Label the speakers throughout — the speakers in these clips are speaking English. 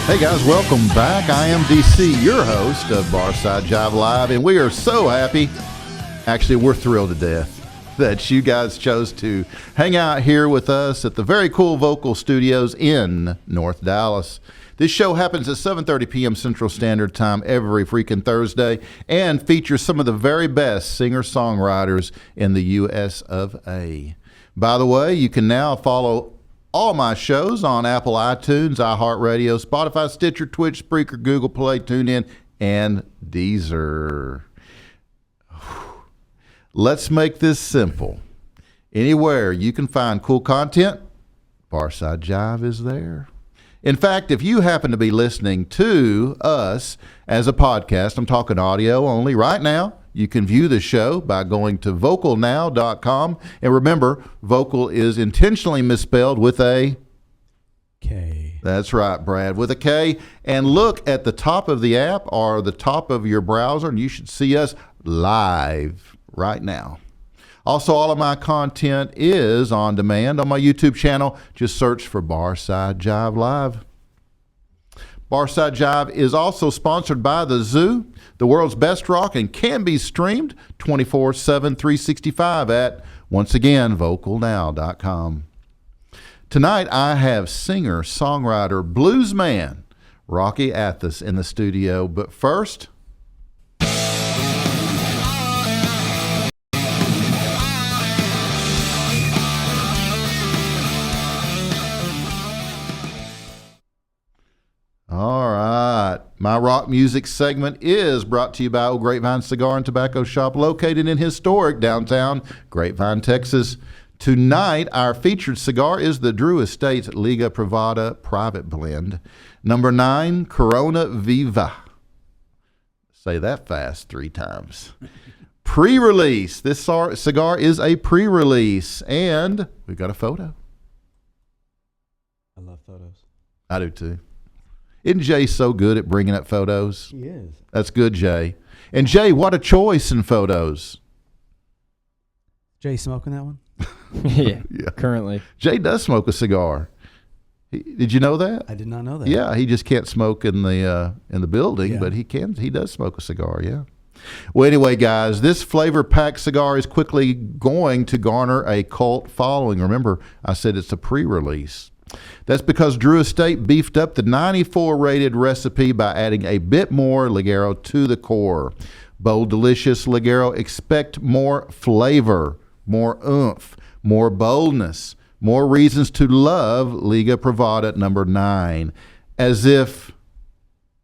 Speaker 1: Hey guys, welcome back. I am DC, your host of Barside Jive Live, and we are so happy. Actually, we're thrilled to death that you guys chose to hang out here with us at the very cool Vocal Studios in North Dallas. This show happens at 7:30 p.m. Central Standard Time every freaking Thursday and features some of the very best singer-songwriters in the U.S. of A. By the way, you can now follow all my shows on Apple iTunes, iHeartRadio, Spotify, Stitcher, Twitch, Spreaker, Google Play, TuneIn, and Deezer. Let's make this simple. Anywhere you can find cool content, Barside Jive is there. In fact, if you happen to be listening to us as a podcast, I'm talking audio only right now, you can view the show by going to vocalnow.com. And remember, vocal is intentionally misspelled with a
Speaker 2: K.
Speaker 1: That's right, Brad, with a K. And look at the top of the app or the top of your browser, and you should see us live right now. Also, all of my content is on demand on my YouTube channel. Just search for Barside Jive Live. Barside Jive is also sponsored by The Zoo, the world's best rock, and can be streamed 24/7, 365 at, once again, vocalnow.com. Tonight, I have singer, songwriter, bluesman Rocky Athas in the studio. But first, all right. My rock music segment is brought to you by Old Grapevine Cigar and Tobacco Shop, located in historic downtown Grapevine, Texas. Tonight, our featured cigar is the Drew Estate Liga Privada Private Blend, number 9, Corona Viva. Say that fast 3 times. Pre-release. This cigar is a pre-release, and we've got a photo.
Speaker 2: I love photos.
Speaker 1: I do too. Isn't Jay so good at bringing up photos?
Speaker 2: He is.
Speaker 1: That's good, Jay. And Jay, what a choice in photos.
Speaker 2: Jay smoking that one?
Speaker 3: Yeah, currently.
Speaker 1: Jay does smoke a cigar. Did you know that?
Speaker 2: I did not know that.
Speaker 1: Yeah, he just can't smoke in the building,
Speaker 2: Yeah.
Speaker 1: but he does smoke a cigar, yeah. Well, anyway, guys, this flavor-packed cigar is quickly going to garner a cult following. Remember, I said it's a pre-release. That's because Drew Estate beefed up the 94 rated recipe by adding a bit more Ligero to the core. Bold, delicious Ligero. Expect more flavor, more oomph, more boldness, more reasons to love Liga Privada number 9, as if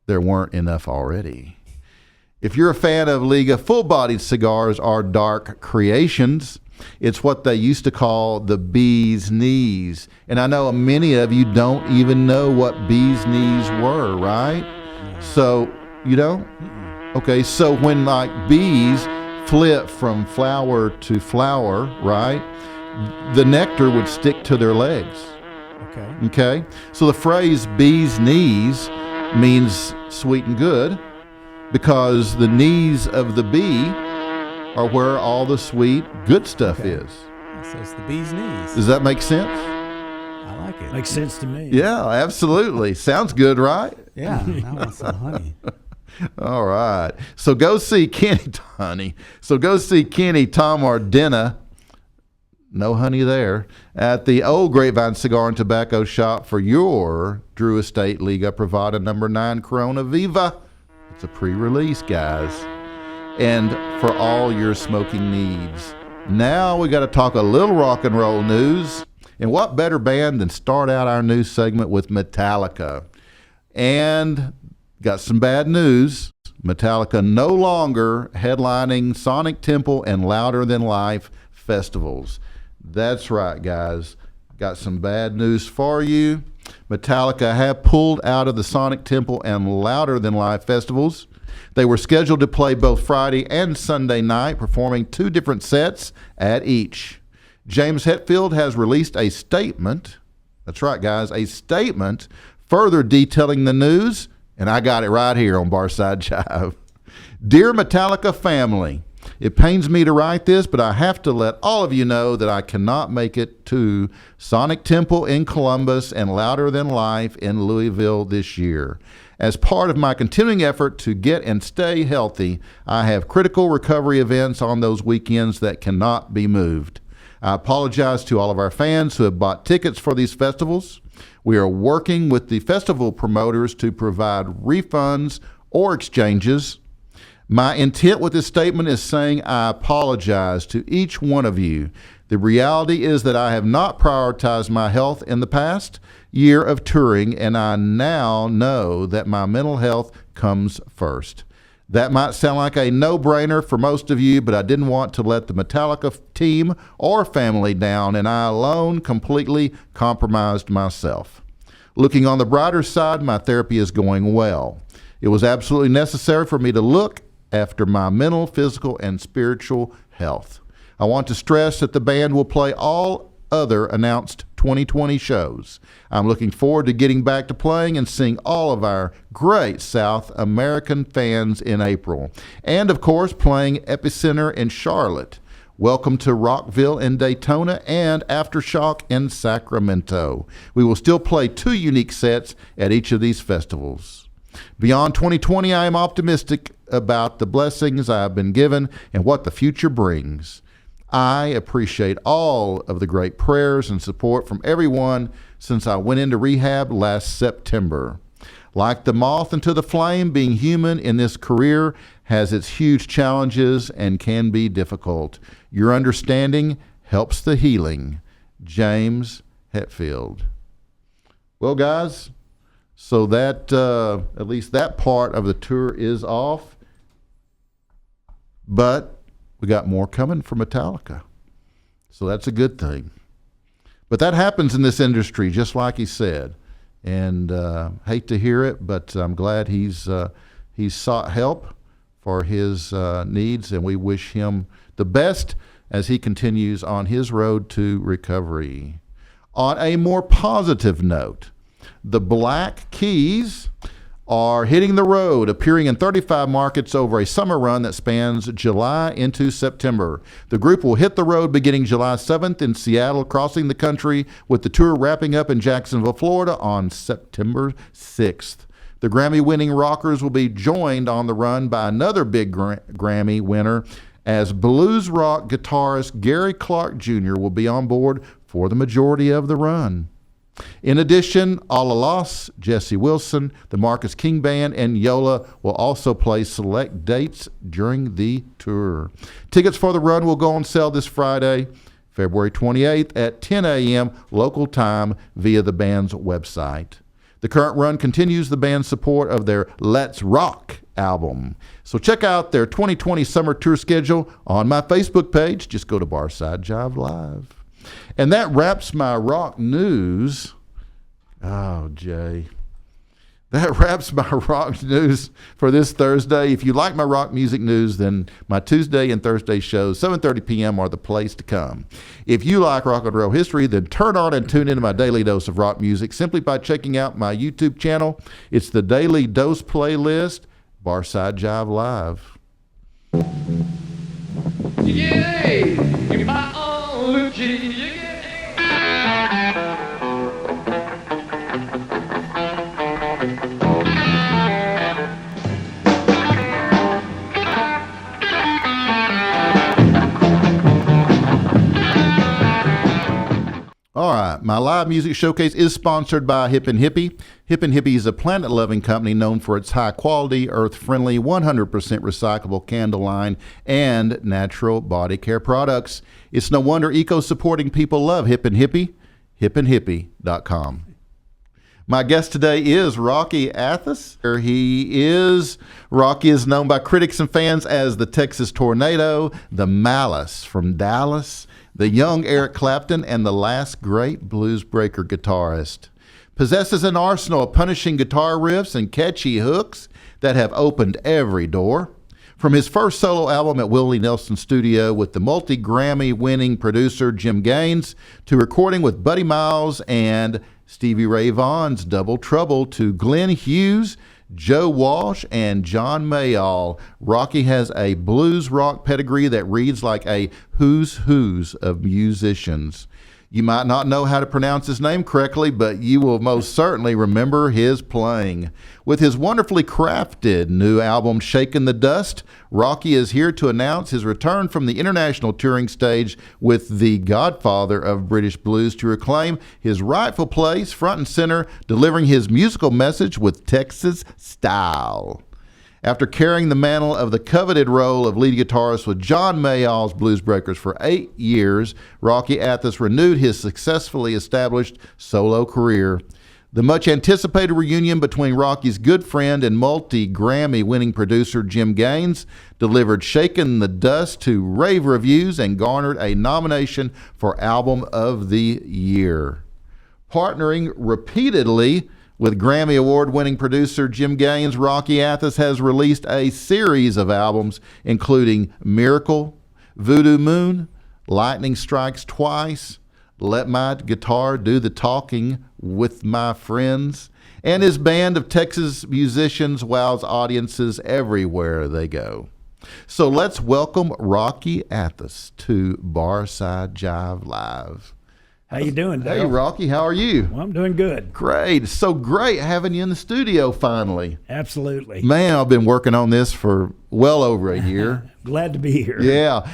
Speaker 1: there weren't enough already. If you're a fan of Liga full-bodied cigars or dark creations, it's what they used to call the bee's knees. And I know many of you don't even know what bee's knees were, right? So, you don't? Okay, so when like bees flip from flower to flower, right, the nectar would stick to their legs. Okay? So the phrase bee's knees means sweet and good because the knees of the bee are where all the sweet, good stuff is.
Speaker 2: So it's the bee's knees.
Speaker 1: Does that make sense?
Speaker 2: I like it.
Speaker 4: Makes sense to me.
Speaker 1: Yeah, absolutely. Sounds good, right?
Speaker 2: Yeah, I want some honey.
Speaker 1: All right. So go see Kenny, honey. So go see Kenny Tom Ardena. No honey there. At the Old Grapevine Cigar and Tobacco Shop for your Drew Estate Liga Privada number 9 Corona Viva. It's a pre-release, guys. And for all your smoking needs. Now we got to talk a little rock and roll news. And what better band than start out our news segment with Metallica? And got some bad news. Metallica no longer headlining Sonic Temple and Louder Than Life festivals. That's right, guys. Got some bad news for you. Metallica have pulled out of the Sonic Temple and Louder Than Life festivals. They were scheduled to play both Friday and Sunday night, performing 2 different sets at each. James Hetfield has released a statement. That's right, guys, a statement further detailing the news, and I got it right here on Barside Jive. Dear Metallica family, It pains me to write this, but I have to let all of you know that I cannot make it to Sonic Temple in Columbus and Louder Than Life in Louisville this year. As part of my continuing effort to get and stay healthy, I have critical recovery events on those weekends that cannot be moved. I apologize to all of our fans who have bought tickets for these festivals. We are working with the festival promoters to provide refunds or exchanges. My intent with this statement is saying I apologize to each one of you. The reality is that I have not prioritized my health in the past year of touring, and I now know that my mental health comes first. That might sound like a no-brainer for most of you, but I didn't want to let the Metallica team or family down, and I alone completely compromised myself. Looking on the brighter side, my therapy is going well. It was absolutely necessary for me to look after my mental, physical, and spiritual health. I want to stress that the band will play all other announced 2020 shows. I'm looking forward to getting back to playing and seeing all of our great South American fans in April. And, of course, playing Epicenter in Charlotte. Welcome to Rockville in Daytona and Aftershock in Sacramento. We will still play 2 unique sets at each of these festivals. Beyond 2020, I am optimistic about the blessings I have been given and what the future brings. I appreciate all of the great prayers and support from everyone since I went into rehab last September. Like the moth into the flame, being human in this career has its huge challenges and can be difficult. Your understanding helps the healing. James Hetfield. Well, guys, so that at least that part of the tour is off, but we got more coming from Metallica, so that's a good thing. But that happens in this industry, just like he said, and hate to hear it, but I'm glad he's sought help for his needs, and we wish him the best as he continues on his road to recovery. On a more positive note, the Black Keys are hitting the road, appearing in 35 markets over a summer run that spans July into September. The group will hit the road beginning July 7th in Seattle, crossing the country, with the tour wrapping up in Jacksonville, Florida on September 6th. The Grammy-winning rockers will be joined on the run by another big Grammy winner, as blues rock guitarist Gary Clark Jr. will be on board for the majority of the run. In addition, All Alas, Jesse Wilson, the Marcus King Band, and Yola will also play select dates during the tour. Tickets for the run will go on sale this Friday, February 28th at 10 a.m. local time via the band's website. The current run continues the band's support of their Let's Rock album. So check out their 2020 summer tour schedule on my Facebook page. Just go to Barside Jive Live. And that wraps my rock news. Oh, Jay. That wraps my rock news for this Thursday. If you like my rock music news, then my Tuesday and Thursday shows, 7:30 p.m., are the place to come. If you like rock and roll history, then turn on and tune into my daily dose of rock music simply by checking out my YouTube channel. It's the Daily Dose playlist, Barside Jive Live. All right, my live music showcase is sponsored by Hip and Hippie. Hip and Hippie is a planet-loving company known for its high-quality, earth-friendly, 100% recyclable candle line and natural body care products. It's no wonder eco-supporting people love Hip and Hippie, hipandhippie.com. My guest today is Rocky Athas. Rocky is known by critics and fans as the Texas Tornado, the Malice from Dallas, the young Eric Clapton, and the last great blues breaker guitarist. Possesses an arsenal of punishing guitar riffs and catchy hooks that have opened every door. From his first solo album at Willie Nelson Studio with the multi-Grammy winning producer Jim Gaines, to recording with Buddy Miles and Stevie Ray Vaughan's Double Trouble, to Glenn Hughes, Joe Walsh and John Mayall. Rocky has a blues rock pedigree that reads like a who's of musicians. You might not know how to pronounce his name correctly, but you will most certainly remember his playing. With his wonderfully crafted new album, Shakin' the Dust, Rocky is here to announce his return from the international touring stage with the godfather of British blues to reclaim his rightful place front and center, delivering his musical message with Texas style. After carrying the mantle of the coveted role of lead guitarist with John Mayall's Blues Breakers for 8 years, Rocky Athas renewed his successfully established solo career. The much-anticipated reunion between Rocky's good friend and multi-Grammy-winning producer Jim Gaines delivered Shakin' the Dust to rave reviews and garnered a nomination for Album of the Year. Partnering repeatedly with Grammy Award-winning producer Jim Gaines, Rocky Athas has released a series of albums including Miracle, Voodoo Moon, Lightning Strikes Twice, Let My Guitar Do the Talking with My Friends, and his band of Texas musicians wows audiences everywhere they go. So let's welcome Rocky Athas to Barside Jive Live.
Speaker 4: How you doing, Dale?
Speaker 1: Hey, Rocky, how are you?
Speaker 4: Well, I'm doing good.
Speaker 1: Great. So great having you in the studio finally.
Speaker 4: Absolutely.
Speaker 1: Man, I've been working on this for well over a year.
Speaker 4: Glad to be here.
Speaker 1: Yeah.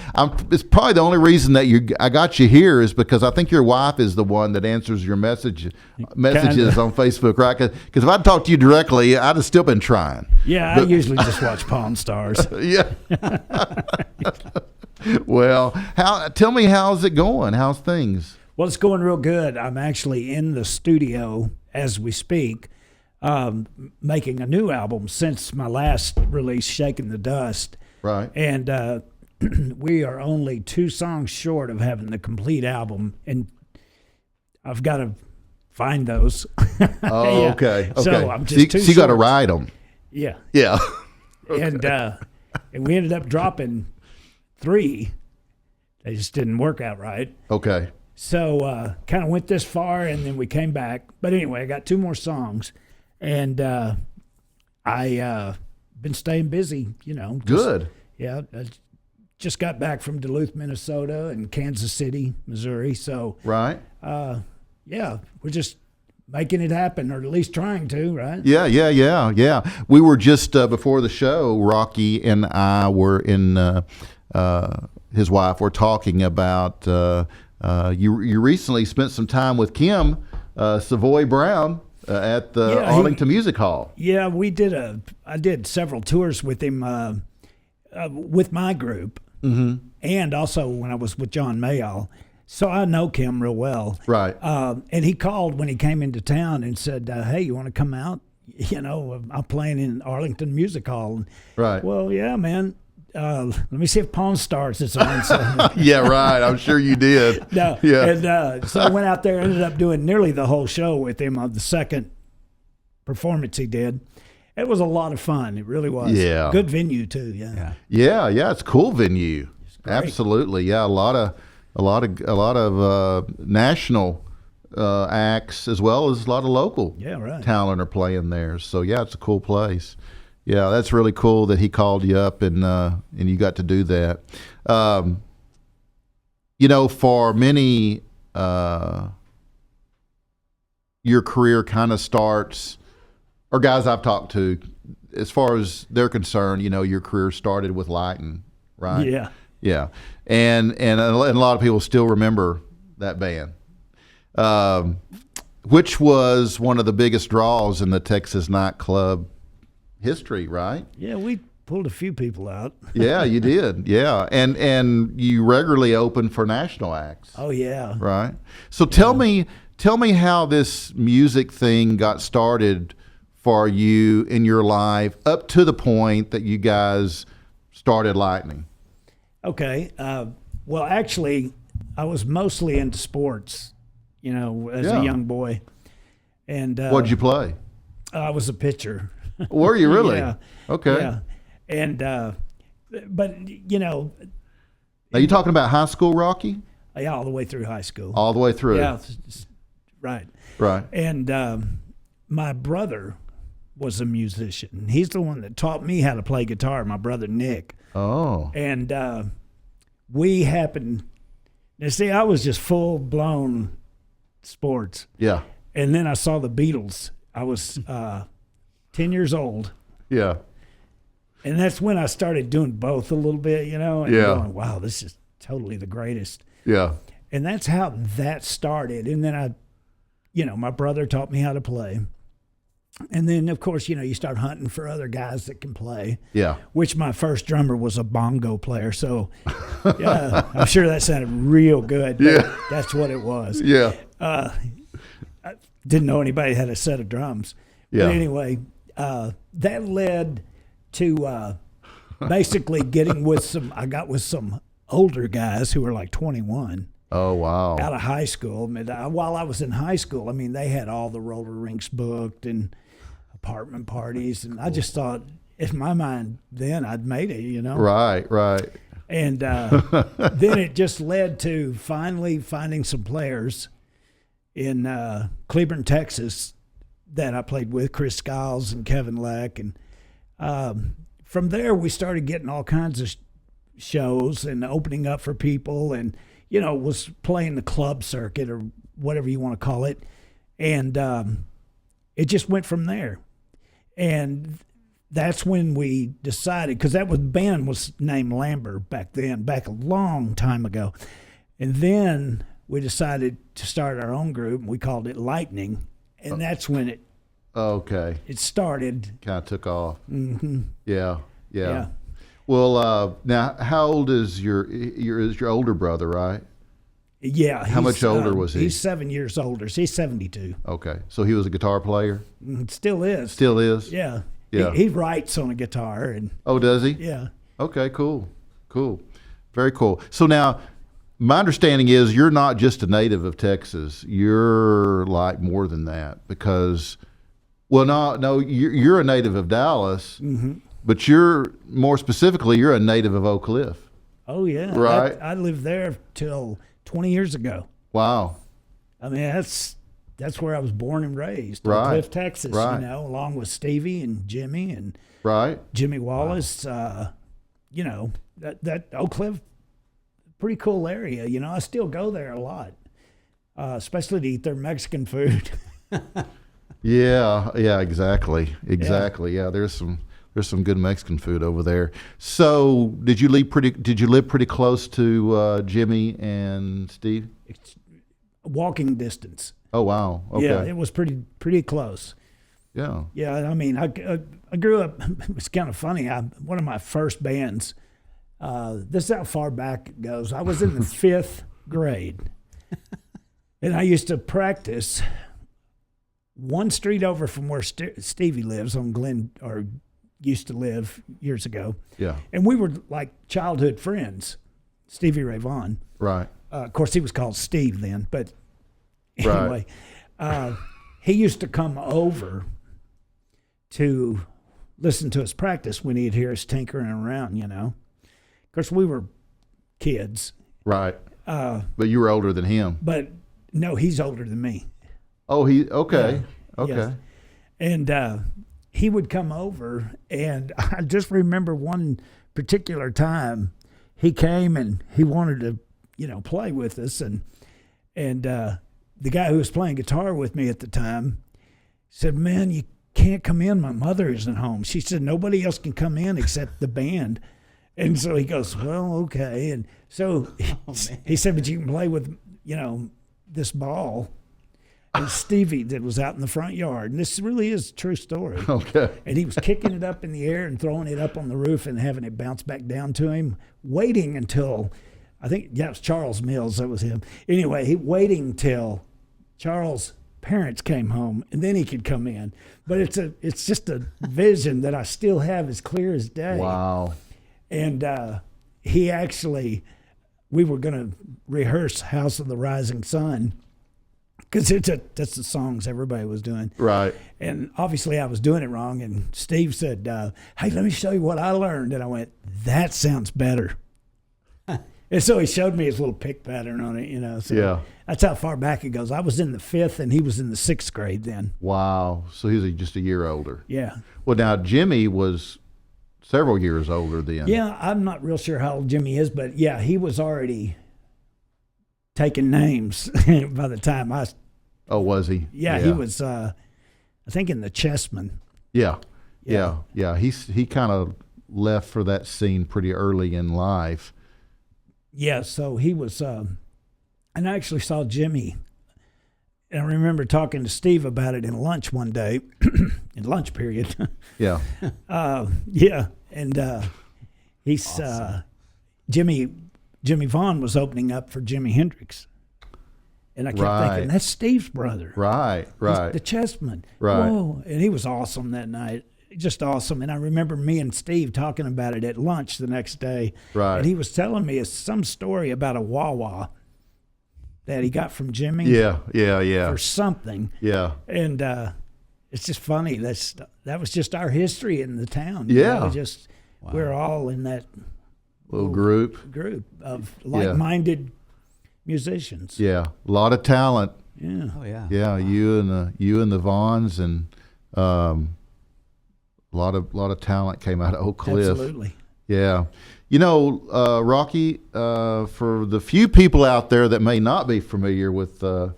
Speaker 1: It's probably the only reason that I got you here is because I think your wife is the one that answers your messages
Speaker 4: Kinda.
Speaker 1: on Facebook, right? Because if I'd talked to you directly, I'd have still been trying.
Speaker 4: Yeah, I usually just watch Pawn Stars.
Speaker 1: Yeah. Well, tell me, how's it going? How's things?
Speaker 4: Well, it's going real good. I'm actually in the studio as we speak, making a new album since my last release, Shakin' the Dust.
Speaker 1: Right.
Speaker 4: And we are only 2 songs short of having the complete album, and I've got to find those.
Speaker 1: Oh,
Speaker 4: Yeah.
Speaker 1: okay.
Speaker 4: So I'm just
Speaker 1: so you got to
Speaker 4: short.
Speaker 1: write them.
Speaker 4: Yeah.
Speaker 1: Yeah.
Speaker 4: And we ended up dropping 3. They just didn't work out right.
Speaker 1: Okay.
Speaker 4: So kind of went this far, and then we came back. But anyway, I got 2 more songs, and I been staying busy.
Speaker 1: Good.
Speaker 4: Yeah, I just got back from Duluth, Minnesota, and Kansas City, Missouri. So
Speaker 1: Right.
Speaker 4: yeah, we're just making it happen, or at least trying to, right?
Speaker 1: Yeah. We were just before the show. Rocky and I were in. His wife were talking about. You recently spent some time with Kim Savoy Brown at the Arlington Music Hall.
Speaker 4: Yeah, I did several tours with him with my group, and also when I was with John Mayall. So I know Kim real well.
Speaker 1: Right.
Speaker 4: And he called when he came into town and said, hey, you want to come out? I'm playing in Arlington Music Hall. And,
Speaker 1: Right.
Speaker 4: well, yeah, man. Let me see if Pawn Stars is on. So,
Speaker 1: Yeah, right. I'm sure you did.
Speaker 4: no.
Speaker 1: Yeah.
Speaker 4: And so I went out there, ended up doing nearly the whole show with him on the second performance he did. It was a lot of fun. It really was.
Speaker 1: Yeah.
Speaker 4: Good venue too. Yeah.
Speaker 1: Yeah. It's a cool venue.
Speaker 4: great.
Speaker 1: Absolutely. Yeah. A lot of national acts as well as a lot of local
Speaker 4: Right.
Speaker 1: talent are playing there. So yeah, it's a cool place. Yeah, that's really cool that he called you up and you got to do that. For many, your career kind of starts, or guys I've talked to, as far as they're concerned, your career started with Lighten, right?
Speaker 4: Yeah.
Speaker 1: Yeah, and a lot of people still remember that band, which was one of the biggest draws in the Texas nightclub history, right?
Speaker 4: Yeah, we pulled a few people out.
Speaker 1: Yeah, you did. Yeah, and you regularly open for national acts.
Speaker 4: Oh yeah.
Speaker 1: Right. So tell me how this music thing got started for you in your life up to the point that you guys started Lightning.
Speaker 4: Okay. Well, actually, I was mostly into sports, as a young boy. And
Speaker 1: What'd you play?
Speaker 4: I was a pitcher.
Speaker 1: Were you really?
Speaker 4: Yeah.
Speaker 1: Okay.
Speaker 4: Yeah. And but
Speaker 1: Now you talking about high school, Rocky?
Speaker 4: yeah, all the way through high school.
Speaker 1: All the way through.
Speaker 4: Yeah. Right.
Speaker 1: Right.
Speaker 4: And my brother was a musician. He's the one that taught me how to play guitar, my brother Nick.
Speaker 1: Oh.
Speaker 4: And we happened, now see, I was just full-blown sports.
Speaker 1: Yeah.
Speaker 4: And then I saw the Beatles. I was 10 years old.
Speaker 1: Yeah.
Speaker 4: And that's when I started doing both a little bit, and going, wow, this is totally the greatest.
Speaker 1: Yeah.
Speaker 4: And that's how that started. And then my brother taught me how to play. And then, of course, you start hunting for other guys that can play.
Speaker 1: Yeah.
Speaker 4: Which my first drummer was a bongo player. So, yeah, I'm sure that sounded real good.
Speaker 1: Yeah.
Speaker 4: That's what it was.
Speaker 1: Yeah.
Speaker 4: I didn't know anybody had a set of drums.
Speaker 1: Yeah.
Speaker 4: But anyway, that led to basically getting with some older guys who were like 21.
Speaker 1: Oh, wow.
Speaker 4: Out of high school. While I was in high school, they had all the roller rinks booked and apartment parties. And I just thought, in my mind then, I'd made it,
Speaker 1: Right.
Speaker 4: And then it just led to finally finding some players in Cleburne, Texas that I played with, Chris Skiles and Kevin Leck. And from there, we started getting all kinds of shows and opening up for people and, was playing the club circuit or whatever you want to call it. And it just went from there. And that's when we decided, because band was named Lambert back then, back a long time ago. And then we decided to start our own group, and we called it Lightning. And that's when it started.
Speaker 1: Kind of took off.
Speaker 4: Mm-hmm.
Speaker 1: Yeah. Well, now how old is your older brother, right?
Speaker 4: Yeah.
Speaker 1: How much older was he?
Speaker 4: He's 7 years older. So he's 72.
Speaker 1: Okay. So he was a guitar player?
Speaker 4: Still is.
Speaker 1: Still is?
Speaker 4: Yeah.
Speaker 1: Yeah.
Speaker 4: He writes on a guitar. And
Speaker 1: oh, does he?
Speaker 4: Yeah.
Speaker 1: Okay, cool. Very cool. So now, my understanding is you're not just a native of Texas. You're like more than that because, you're a native of Dallas. Mm-hmm. But you're a native of Oak Cliff.
Speaker 4: Oh, yeah.
Speaker 1: Right.
Speaker 4: I lived there till 20 years ago.
Speaker 1: Wow.
Speaker 4: That's where I was born and raised.
Speaker 1: Right.
Speaker 4: Oak Cliff, Texas,
Speaker 1: right.
Speaker 4: along with Stevie and Jimmy and
Speaker 1: right.
Speaker 4: Jimmy Wallace.
Speaker 1: Wow.
Speaker 4: That Oak Cliff, pretty cool area. I still go there a lot, especially to eat their Mexican food.
Speaker 1: Yeah, exactly. Yeah, there's some good Mexican food over there. So, did you live pretty close to Jimmy and Steve?
Speaker 4: It's walking distance.
Speaker 1: Oh wow! Okay.
Speaker 4: Yeah, it was pretty close.
Speaker 1: Yeah.
Speaker 4: Yeah, I grew up. It was kind of funny. One of my first bands. This is how far back it goes. I was in the 5th grade, and I used to practice one street over from where Stevie lives on Glen, or used to live years ago.
Speaker 1: Yeah.
Speaker 4: And we were like childhood friends, Stevie Ray Vaughan.
Speaker 1: Right.
Speaker 4: Of course, he was called Steve then, but anyway, he used to come over to listen to us practice when he'd hear us tinkering around, Of course, we were kids.
Speaker 1: Right. But you were older than him.
Speaker 4: But no, he's older than me.
Speaker 1: Oh, okay.
Speaker 4: Yeah,
Speaker 1: okay.
Speaker 4: Yes. And he would come over, and I just remember one particular time he came and he wanted to, play with us, and the guy who was playing guitar with me at the time said, "Man, you can't come in. My mother isn't home." She said, "Nobody else can come in except the band." And so he goes, "Well, okay." And so he said, "But you can play with, this ball." And Stevie that was out in the front yard. And this really is a true story.
Speaker 1: Okay.
Speaker 4: And he was kicking it up in the air and throwing it up on the roof and having it bounce back down to him, waiting until, it was Charles Mills, that was him. Anyway, waiting till Charles' parents came home, and then he could come in. But it's just a vision that I still have as clear as day.
Speaker 1: Wow.
Speaker 4: And we were going to rehearse House of the Rising Sun, because that's the songs everybody was doing.
Speaker 1: Right.
Speaker 4: And obviously I was doing it wrong. And Steve said, "Hey, let me show you what I learned." And I went, "That sounds better." And so he showed me his little pick pattern on it, So
Speaker 1: Yeah.
Speaker 4: that's how far back it goes. I was in the 5th, and he was in the 6th grade then.
Speaker 1: Wow. So he was just a year older.
Speaker 4: Yeah.
Speaker 1: Well, now Jimmy was several years older then.
Speaker 4: Yeah, I'm not real sure how old Jimmy is, but yeah, he was already taking names by the time I.
Speaker 1: Oh, was he?
Speaker 4: Yeah, he was. I think in the Chessman.
Speaker 1: Yeah. He kind of left for that scene pretty early in life.
Speaker 4: Yeah, so he was. And I actually saw Jimmy. And I remember talking to Steve about it in lunch one day, in lunch period.
Speaker 1: Yeah.
Speaker 4: Yeah, and he's awesome. Jimmy Vaughn was opening up for Jimi Hendrix, and I kept thinking that's Steve's brother.
Speaker 1: Right.
Speaker 4: He's the Chessman.
Speaker 1: Right.
Speaker 4: Whoa, and he was awesome that night. Just awesome. And I remember me and Steve talking about it at lunch the next day.
Speaker 1: Right.
Speaker 4: And he was telling me some story about a wah-wah that he got from Jimmy.
Speaker 1: Yeah.
Speaker 4: Or something.
Speaker 1: Yeah.
Speaker 4: And it's just funny. That was just our history in the town.
Speaker 1: Yeah.
Speaker 4: We're all in that
Speaker 1: little group
Speaker 4: of like-minded musicians.
Speaker 1: Yeah. A lot of talent.
Speaker 4: Yeah.
Speaker 2: Oh yeah.
Speaker 1: Yeah. Wow. You and the Vaughns, and a lot of talent came out of Oak Cliff.
Speaker 4: Absolutely.
Speaker 1: Yeah. Rocky, for the few people out there that may not be familiar with your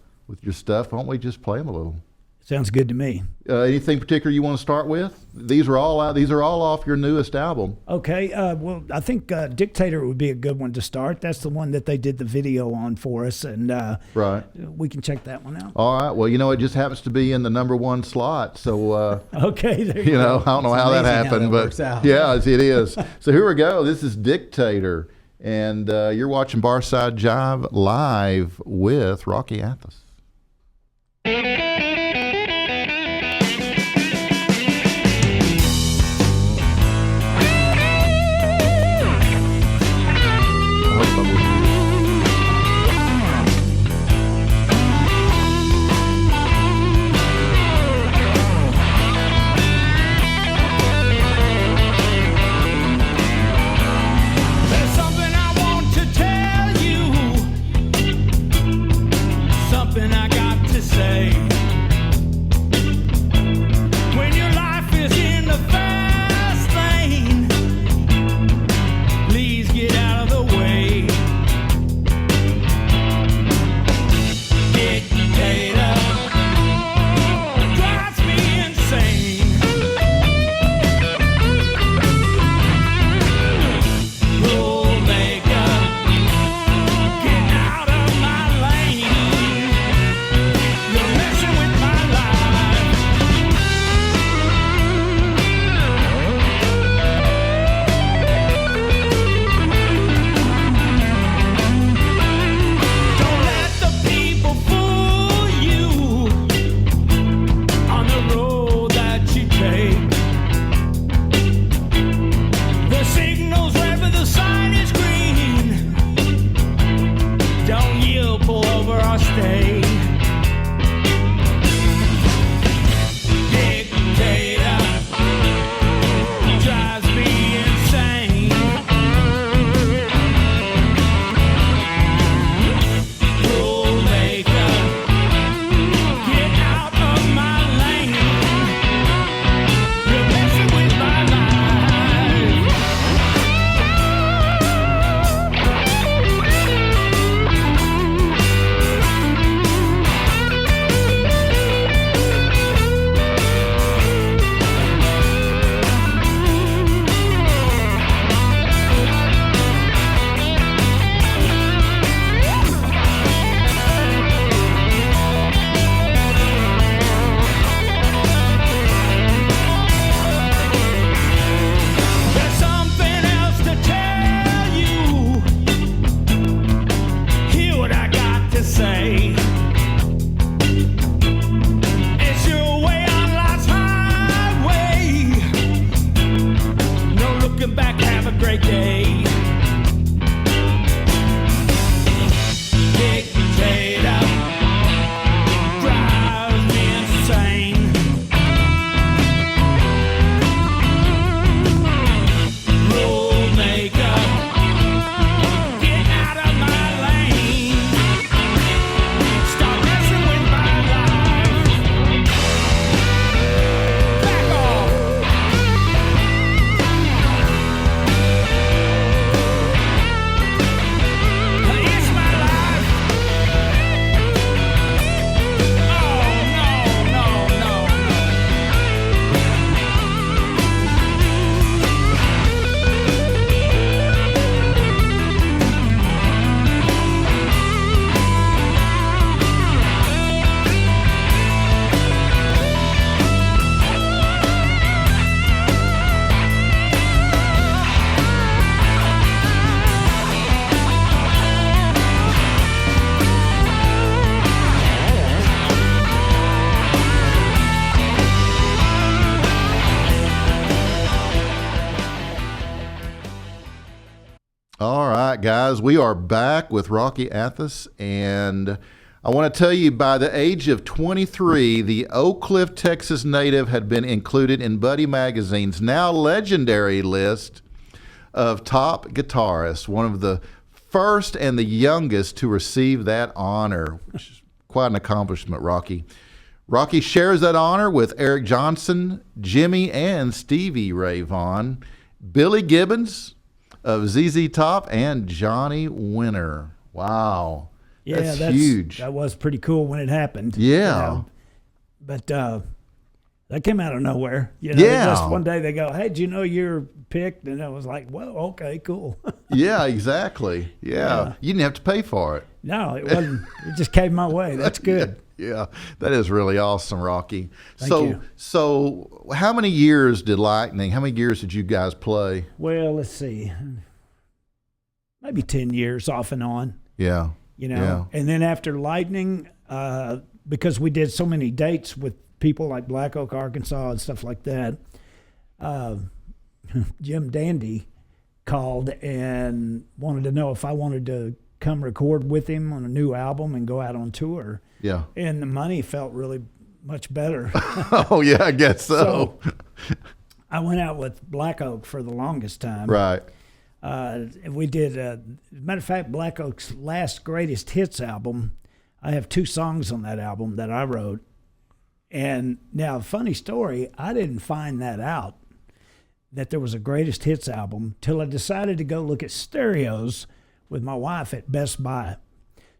Speaker 1: stuff, why don't we just play them a little?
Speaker 4: Sounds good to me.
Speaker 1: Anything particular you want to start with? These are all out. These are all off your newest album.
Speaker 4: Okay. Well, I think Dictator would be a good one to start. That's the one that they did the video on for us, and
Speaker 1: right.
Speaker 4: We can check that one out.
Speaker 1: All right. Well, it just happens to be in the number 1 slot. So
Speaker 4: okay. There you
Speaker 1: go. I don't know how that
Speaker 2: how
Speaker 1: happened,
Speaker 2: that
Speaker 1: but
Speaker 2: works out.
Speaker 1: yeah, it is. So here we go. This is Dictator, and you're watching Barside Jive live with Rocky Athos.
Speaker 5: There's something I want to tell you, something I got to say. When your life is in the fast lane, please get out of the way. Dictator drives me insane. Rule maker, get out of my lane. You're messing with my life. Don't let the people fool you on the road that you take. The signal's red, but the sign is green. Don't yield, pull over or stay. Dictator drives me insane. Rule maker, get out of my lane. You're messing with my life.
Speaker 1: guys. We are back with Rocky Athos, and I want to tell you, by the age of 23, the Oak Cliff, Texas native had been included in Buddy Magazine's now legendary list of top guitarists, one of the first and the youngest to receive that honor, which is quite an accomplishment, Rocky. Rocky shares that honor with Eric Johnson, Jimmy and Stevie Ray Vaughan, Billy Gibbons of ZZ Top, and Johnny Winter. Wow.
Speaker 4: Yeah, that's
Speaker 1: huge.
Speaker 4: That was pretty cool when it happened.
Speaker 1: Yeah.
Speaker 4: But that came out of nowhere.
Speaker 1: Yeah.
Speaker 4: Just one day they go, "Hey, did you know you're picked?" And I was like, "Well, okay, cool."
Speaker 1: Yeah, exactly. Yeah. You didn't have to pay for it.
Speaker 4: No, it wasn't. It just came my way. That's good.
Speaker 1: Yeah, that is really awesome, Rocky.
Speaker 4: Thank you.
Speaker 1: So how many years did you guys play?
Speaker 4: Well, let's see. Maybe 10 years off and on.
Speaker 1: Yeah.
Speaker 4: And then after Lightning, because we did so many dates with people like Black Oak, Arkansas, and stuff like that, Jim Dandy called and wanted to know if I wanted to come record with him on a new album and go out on tour.
Speaker 1: Yeah.
Speaker 4: And the money felt really much better.
Speaker 1: Oh, yeah, I guess so.
Speaker 4: I went out with Black Oak for the longest time.
Speaker 1: Right.
Speaker 4: We did, as a matter of fact, Black Oak's last greatest hits album, I have 2 songs on that album that I wrote. And now, funny story, I didn't find that out, that there was a greatest hits album, till I decided to go look at stereos with my wife at Best Buy.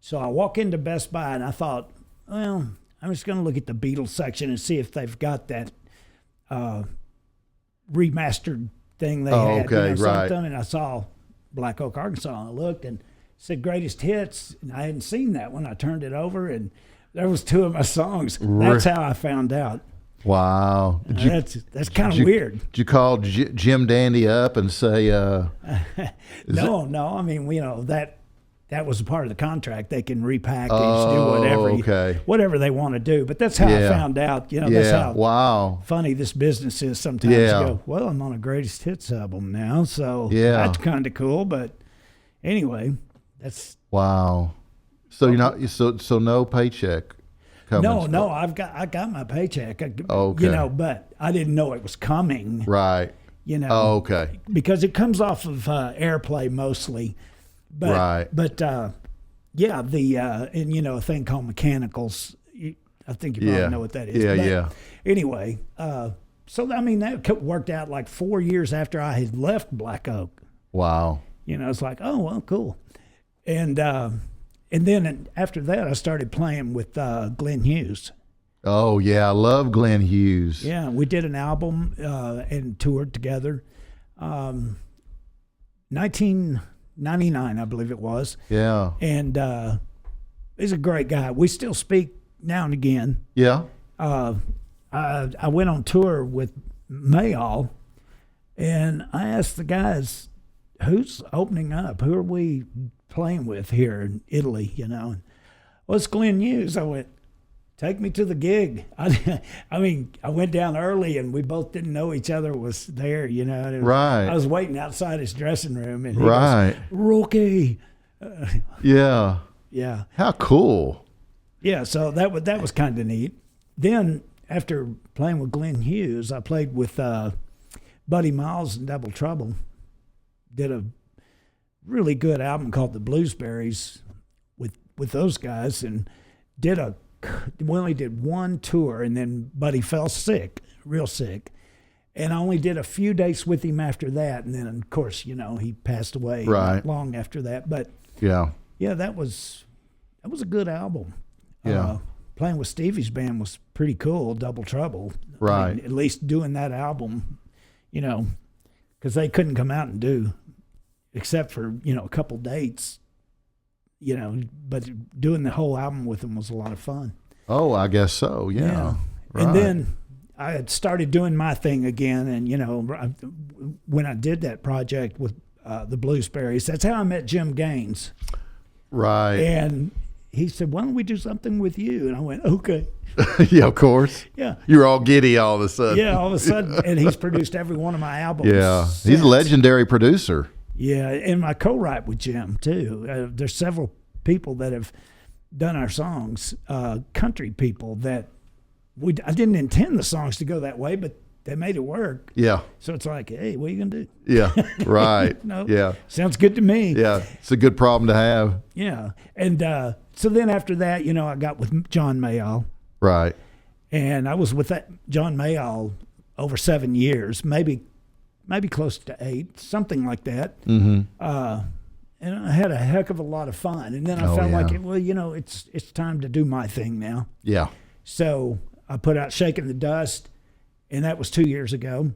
Speaker 4: So I walk into Best Buy and I thought, well, I'm just going to look at the Beatles section and see if they've got that remastered thing they had.
Speaker 1: Okay, right.
Speaker 4: Something. And I saw Black Oak, Arkansas, and I looked and said greatest hits, and I hadn't seen that when I turned it over, and there was 2 of my songs. That's how I found out.
Speaker 1: Wow.
Speaker 4: That's kind of weird.
Speaker 1: Did you call Jim Dandy up and say?
Speaker 4: No. I mean, that was a part of the contract. They can repackage, do whatever they want to do. But that's how I found out. That's how funny this business is. Sometimes you go, well, I'm on a greatest hits album now, so that's kind of cool. But anyway, that's
Speaker 1: wow. So you're not so no paycheck.
Speaker 4: No, I got my paycheck. But I didn't know it was coming.
Speaker 1: Right.
Speaker 4: Because it comes off of airplay mostly. But,
Speaker 1: right.
Speaker 4: But and a thing called mechanicals. I think you probably know what that is.
Speaker 1: Yeah.
Speaker 4: Anyway, so I mean that worked out like 4 years after I had left Black Oak.
Speaker 1: Wow.
Speaker 4: It's like, oh well, cool. And then after that, I started playing with Glenn Hughes.
Speaker 1: Oh, yeah. I love Glenn Hughes.
Speaker 4: Yeah, we did an album and toured together. 1999, I believe it was.
Speaker 1: Yeah.
Speaker 4: And he's a great guy. We still speak now and again.
Speaker 1: Yeah.
Speaker 4: I went on tour with Mayall, and I asked the guys, who's opening up? Who are we playing with here in Italy, Well, it's Glenn Hughes. I went, take me to the gig. I went down early and we both didn't know each other was there,
Speaker 1: Right.
Speaker 4: I was waiting outside his dressing room and he
Speaker 1: goes,
Speaker 4: Rookie.
Speaker 1: Yeah.
Speaker 4: Yeah.
Speaker 1: How cool.
Speaker 4: Yeah, so that was kind of neat. Then after playing with Glenn Hughes, I played with Buddy Miles and Double Trouble. Did a really good album called The Bluesberries with those guys, and we only did 1 tour, and then Buddy fell sick, real sick, and I only did a few dates with him after that, and then of course he passed away not long after that. But yeah, that was a good album. Playing with Stevie's band was pretty cool. Double Trouble, at least doing that album, because they couldn't come out and do. Except for, a couple dates, but doing the whole album with them was a lot of fun.
Speaker 1: Oh, I guess so, yeah. Right.
Speaker 4: And then I had started doing my thing again, and, when I did that project with the Bluesberries, that's how I met Jim Gaines.
Speaker 1: Right.
Speaker 4: And he said, why don't we do something with you? And I went, okay.
Speaker 1: Yeah, of course.
Speaker 4: Yeah.
Speaker 1: You're all giddy all of a sudden.
Speaker 4: Yeah, all of a sudden. And he's produced every one of my albums.
Speaker 1: Yeah. He's a legendary producer.
Speaker 4: Yeah, and I co-write with Jim too. There's several people that have done our songs, country people that I didn't intend the songs to go that way, but they made it work.
Speaker 1: Yeah.
Speaker 4: So it's like, hey, what are you gonna do?
Speaker 1: Yeah. Right.
Speaker 4: No,
Speaker 1: Yeah.
Speaker 4: sounds good to me.
Speaker 1: Yeah. It's a good problem to have.
Speaker 4: Yeah, and so then after that, I got with John Mayall,
Speaker 1: Right.
Speaker 4: and I was with that John Mayall over 7 years, maybe close to 8, something like that.
Speaker 1: Mm-hmm.
Speaker 4: And I had a heck of a lot of fun. And then I felt like, it's time to do my thing now.
Speaker 1: Yeah.
Speaker 4: So I put out Shaking the Dust, and that was 2 years ago,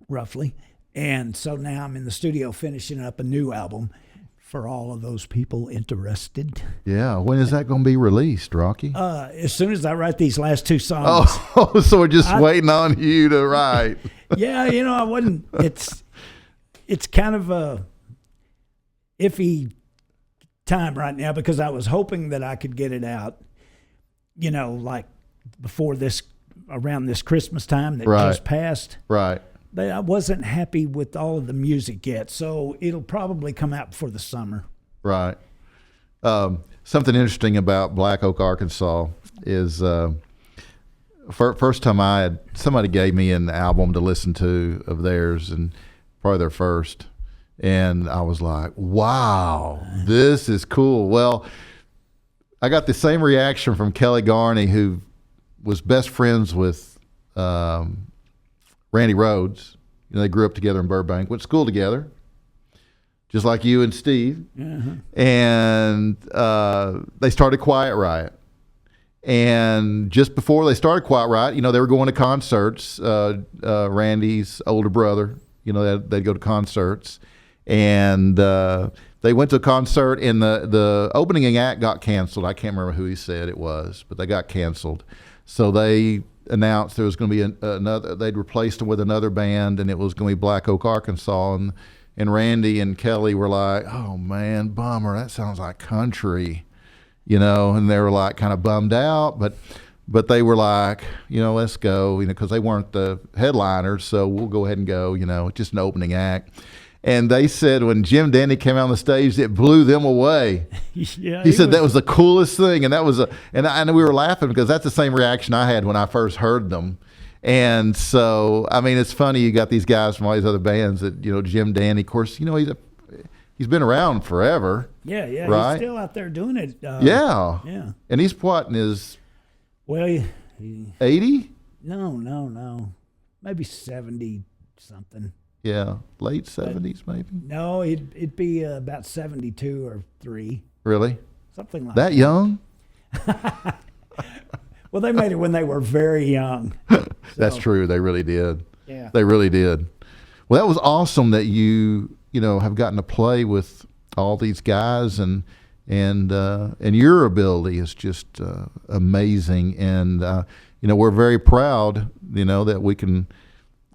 Speaker 4: roughly. And so now I'm in the studio finishing up a new album for all of those people interested.
Speaker 1: Yeah. When is that going to be released, Rocky?
Speaker 4: As soon as I write these last 2 songs.
Speaker 1: Oh, so we're just waiting on you to write.
Speaker 4: Yeah, I wouldn't. It's kind of a iffy time right now because I was hoping that I could get it out, like before around this Christmas time that just passed.
Speaker 1: Right.
Speaker 4: But I wasn't happy with all of the music yet, so it'll probably come out before the summer.
Speaker 1: Right. Something interesting about Black Oak, Arkansas is first time somebody gave me an album to listen to of theirs, and probably their first, and I was like, wow, this is cool. Well, I got the same reaction from Kelly Garney, who was best friends with Randy Rhodes. They grew up together in Burbank, went to school together, just like you and Steve. Mm-hmm. And they started Quiet Riot. And just before they started Quiet Riot, they were going to concerts. Randy's older brother, they'd go to concerts. And they went to a concert, and the opening act got canceled. I can't remember who he said it was, but they got canceled. So they announced there was going to be another. They'd replaced them with another band, and it was going to be Black Oak, Arkansas. And Randy and Kelly were like, "Oh man, bummer. That sounds like country," And they were like kind of bummed out, but they were like, let's go, because they weren't the headliners, so we'll go ahead and go. Just an opening act. And they said when Jim Dandy came out on the stage, it blew them away.
Speaker 4: Yeah,
Speaker 1: he said that was the coolest thing, and and we were laughing because that's the same reaction I had when I first heard them. And so, it's funny you got these guys from all these other bands that Jim Dandy, of course, he's been around forever.
Speaker 4: Yeah,
Speaker 1: right?
Speaker 4: He's still out there doing it.
Speaker 1: Yeah. And he's what in his 80?
Speaker 4: No, maybe 70 something.
Speaker 1: Yeah, late 70s maybe.
Speaker 4: No, it'd be about 72 or 3.
Speaker 1: Really?
Speaker 4: Something like
Speaker 1: that. That young?
Speaker 4: Well, they made it when they were very young.
Speaker 1: That's true. They really did.
Speaker 4: Yeah.
Speaker 1: They really did. Well, that was awesome that you have gotten to play with all these guys, and your ability is just amazing. And we're very proud, that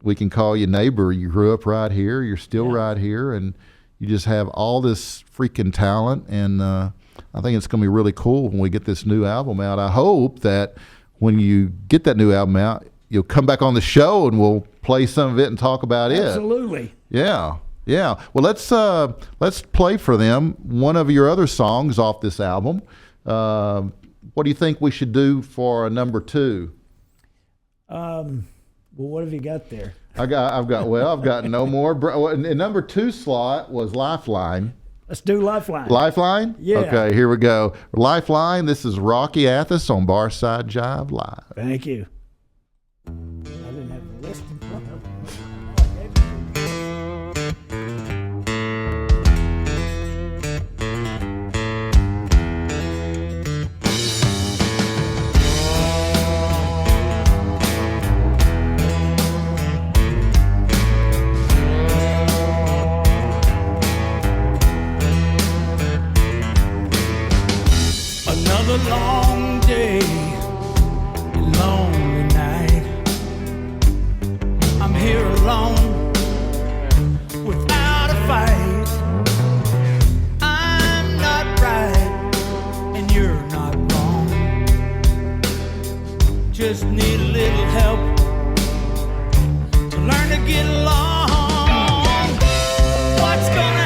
Speaker 1: we can call you neighbor. You grew up right here. You're still right here, and you just have all this freaking talent. And I think it's going to be really cool when we get this new album out. I hope that when you get that new album out, you'll come back on the show and we'll play some of it and talk about it.
Speaker 4: Absolutely.
Speaker 1: Yeah. Well, let's play for them one of your other songs off this album. What do you think we should do for a number 2?
Speaker 4: Well, what have you got there?
Speaker 1: I've got no more. Number 2 slot was Lifeline.
Speaker 4: Let's do Lifeline.
Speaker 1: Lifeline?
Speaker 4: Yeah.
Speaker 1: Okay, here we go. Lifeline, this is Rocky Athos on Barside Jive Live.
Speaker 4: Thank you. I didn't have the list in front of me.
Speaker 5: Another long day, lonely night. I'm here alone, without a fight. I'm not right, and you're not wrong. Just need a little help to learn to get along. What's gonna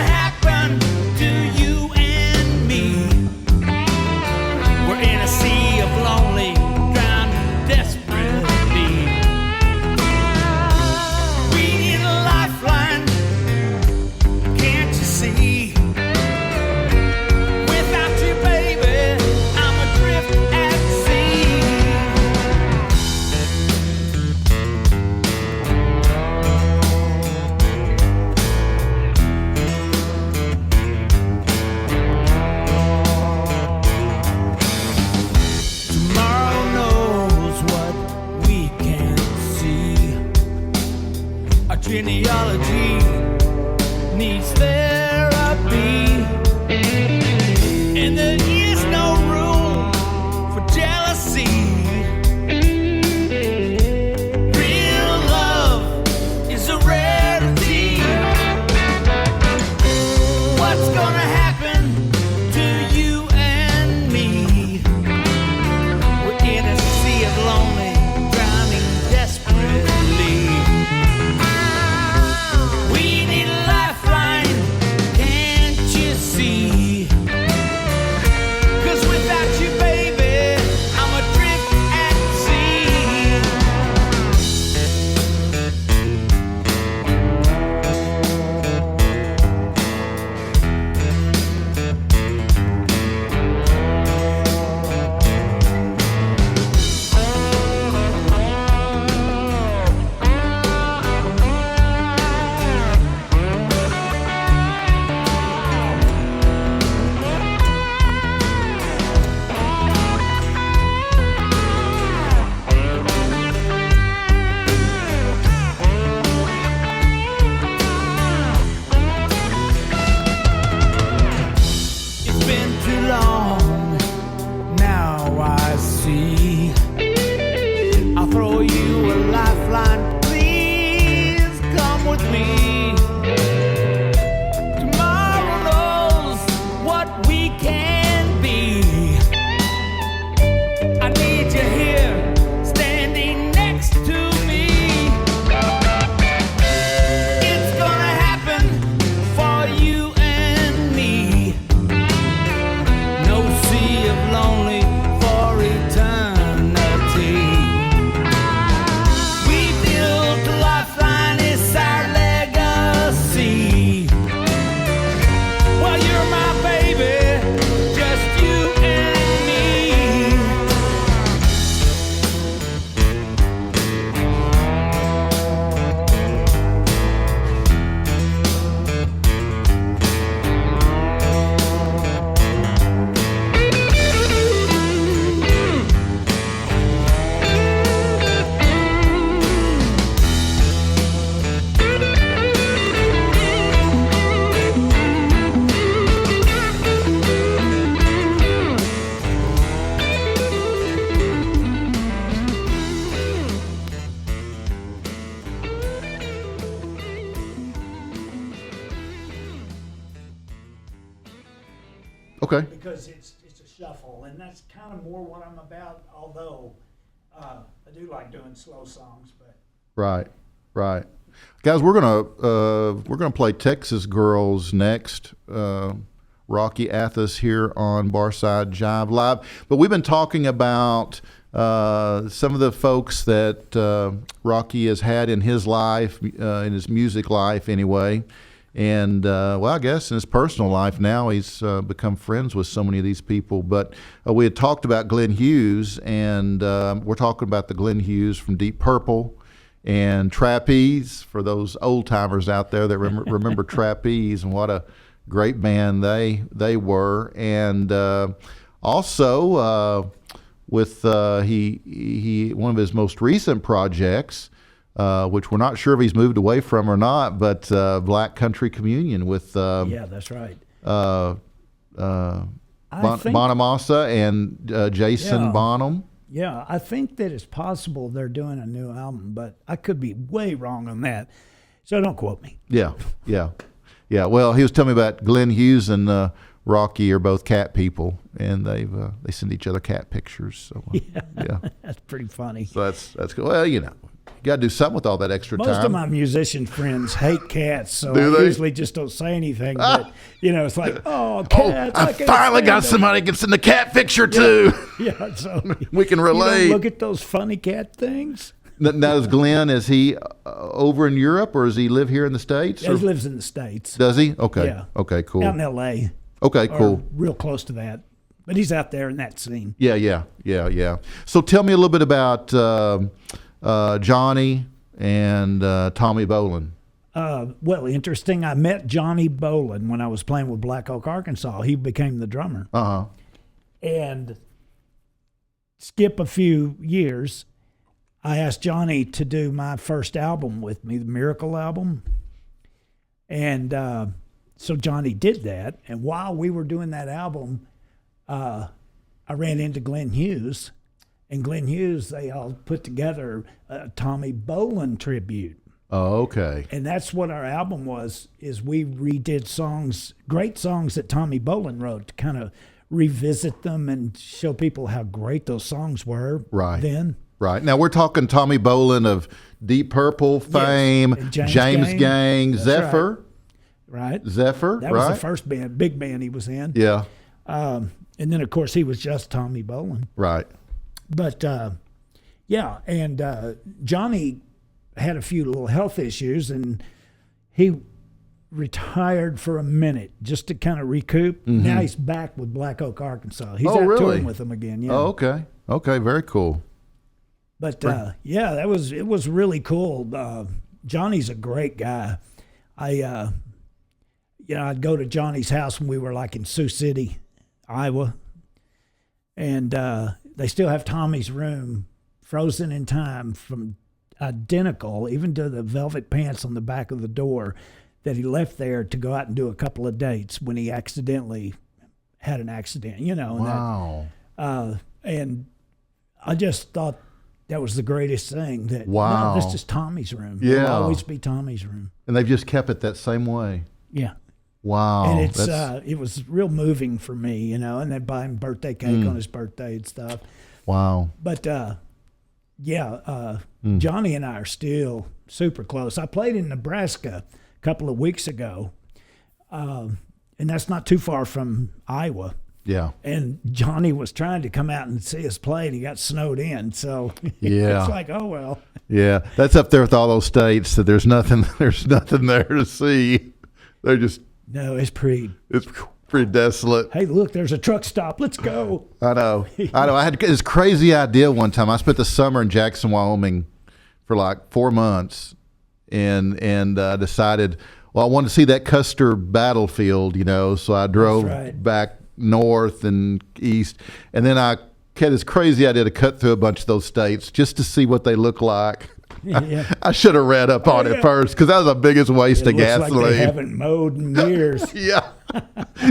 Speaker 5: genealogy needs therapy. And there is no room for jealousy. Real love is a rarity. What's gonna happen to you and me? We're in a sea of lonely, drowning desperately. We need a lifeline, can't you see? 'Cause without you, baby, I'm adrift at sea. It's been too long, now I see. I'll throw you a lifeline, please come with me. Tomorrow knows what we can be. I need you here, standing next to me. It's gonna happen for you and me. No sea of lonely for eternity. We built a lifeline, it's our legacy. Well, you're my baby, just you and me.
Speaker 1: Okay.
Speaker 4: Because it's a shuffle, and that's kind of more what I'm about. Although I do like doing slow songs, but
Speaker 1: Right. Right. Guys, we're gonna play Texas Girls next. Rocky Athos here on Barside Jive Live. But we've been talking about some of the folks that Rocky has had in his life, in his music life anyway. And, well, I guess in his personal life now he's become friends with so many of these people. But we had talked about Glenn Hughes, and we're talking about the Glenn Hughes from Deep Purple and Trapeze, for those old-timers out there that remember Trapeze, and what a great band they were. And also with he one of his most recent projects, which we're not sure if he's moved away from or not, but Black Country Communion with
Speaker 4: yeah, that's right.
Speaker 1: Bonamassa and Jason
Speaker 4: Yeah.
Speaker 1: Bonham.
Speaker 4: Yeah, I think that it's possible they're doing a new album, but I could be way wrong on that. So don't quote me.
Speaker 1: Yeah. Well, he was telling me about Glenn Hughes and Rocky are both cat people, and they send each other cat pictures. So yeah.
Speaker 4: That's pretty funny.
Speaker 1: So that's good. Well, you got to do something with all that extra
Speaker 4: Most
Speaker 1: time.
Speaker 4: of my musician friends hate cats, so
Speaker 1: Do
Speaker 4: I
Speaker 1: they?
Speaker 4: usually just don't say anything. But it's like, oh, cats!
Speaker 1: I
Speaker 4: can't
Speaker 1: finally
Speaker 4: stand
Speaker 1: got
Speaker 4: them.
Speaker 1: somebody who can send a cat picture too.
Speaker 4: Yeah, so
Speaker 1: We can
Speaker 4: you don't
Speaker 1: relate.
Speaker 4: look at those funny cat things.
Speaker 1: Now, is Glenn, is he over in Europe, or does he live here in the States?
Speaker 4: He
Speaker 1: or-
Speaker 4: lives in the States,
Speaker 1: Does he? Okay.
Speaker 4: Yeah.
Speaker 1: Okay, cool.
Speaker 4: out in L.A.
Speaker 1: Okay,
Speaker 4: or
Speaker 1: cool.
Speaker 4: real close to that. But he's out there in that scene.
Speaker 1: Yeah. So tell me a little bit about Johnny and Tommy Bolin.
Speaker 4: Well, interesting. I met Johnny Bolin when I was playing with Black Oak, Arkansas. He became the drummer.
Speaker 1: Uh-huh.
Speaker 4: And skip a few years, I asked Johnny to do my first album with me, the Miracle album. And so Johnny did that. And while we were doing that album, I ran into Glenn Hughes. And Glenn Hughes, they all put together a Tommy Bolin tribute.
Speaker 1: Oh, okay.
Speaker 4: And that's what our album was, is we redid songs, great songs that Tommy Bolin wrote, to kind of revisit them and show people how great those songs were then.
Speaker 1: Right. Now, we're talking Tommy Bolin of Deep Purple fame,
Speaker 4: and
Speaker 1: James Gang,
Speaker 4: That's
Speaker 1: Zephyr.
Speaker 4: Right.
Speaker 1: Zephyr,
Speaker 4: That was the first big band he was in.
Speaker 1: Yeah.
Speaker 4: And then, of course, he was just Tommy Bolin.
Speaker 1: Right.
Speaker 4: But, and Johnny had a few little health issues, and he retired for a minute just to kind of recoup.
Speaker 1: Mm-hmm.
Speaker 4: Now he's back with Black Oak, Arkansas. He's
Speaker 1: Oh,
Speaker 4: out
Speaker 1: really?
Speaker 4: touring with them again. Yeah.
Speaker 1: Oh, okay. Okay, very cool.
Speaker 4: But it was really cool. Johnny's a great guy. I'd go to Johnny's house when we were like in Sioux City, Iowa, and they still have Tommy's room frozen in time, from identical, even to the velvet pants on the back of the door, that he left there to go out and do a couple of dates when he accidentally had an accident,
Speaker 1: Wow.
Speaker 4: And I just thought that was the greatest thing. That
Speaker 1: Wow.
Speaker 4: no, this is Tommy's room.
Speaker 1: Yeah.
Speaker 4: It'll always be Tommy's room.
Speaker 1: And they've just kept it that same way.
Speaker 4: Yeah.
Speaker 1: Wow.
Speaker 4: And it's it was real moving for me, and then buy him birthday cake on his birthday and stuff.
Speaker 1: Wow.
Speaker 4: But Johnny and I are still super close. I played in Nebraska a couple of weeks ago, and that's not too far from Iowa.
Speaker 1: Yeah.
Speaker 4: And Johnny was trying to come out and see us play, and he got snowed in. So
Speaker 1: Yeah.
Speaker 4: it's like, oh well.
Speaker 1: Yeah. That's up there with all those states that there's nothing there to see. They're just
Speaker 4: No, it's pretty.
Speaker 1: it's pretty desolate.
Speaker 4: Hey, look, there's a truck stop. Let's go.
Speaker 1: I know. I had this crazy idea one time. I spent the summer in Jackson, Wyoming for like 4 months, and decided, well, I wanted to see that Custer battlefield, so I drove
Speaker 4: right.
Speaker 1: back north and east, and then I had this crazy idea to cut through a bunch of those states just to see what they look like.
Speaker 4: Yeah.
Speaker 1: I should have read up on it first, because that was the biggest waste
Speaker 4: It
Speaker 1: of
Speaker 4: looks
Speaker 1: gasoline.
Speaker 4: like they haven't mowed in years.
Speaker 1: Yeah.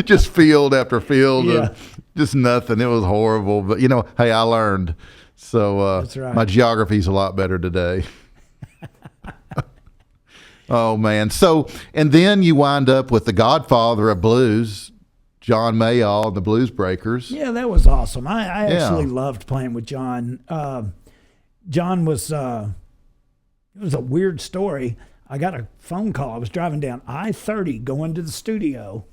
Speaker 1: Just field after field.
Speaker 4: Yeah.
Speaker 1: And just nothing. It was horrible. But, hey, I learned. So
Speaker 4: That's right.
Speaker 1: my geography's a lot better today. Oh, man. So, and then you wind up with the godfather of blues, John Mayall and the Blues Breakers.
Speaker 4: Yeah, that was awesome. I
Speaker 1: Yeah.
Speaker 4: actually loved playing with John. John was, it was a weird story. I got a phone call. I was driving down I-30 going to the studio,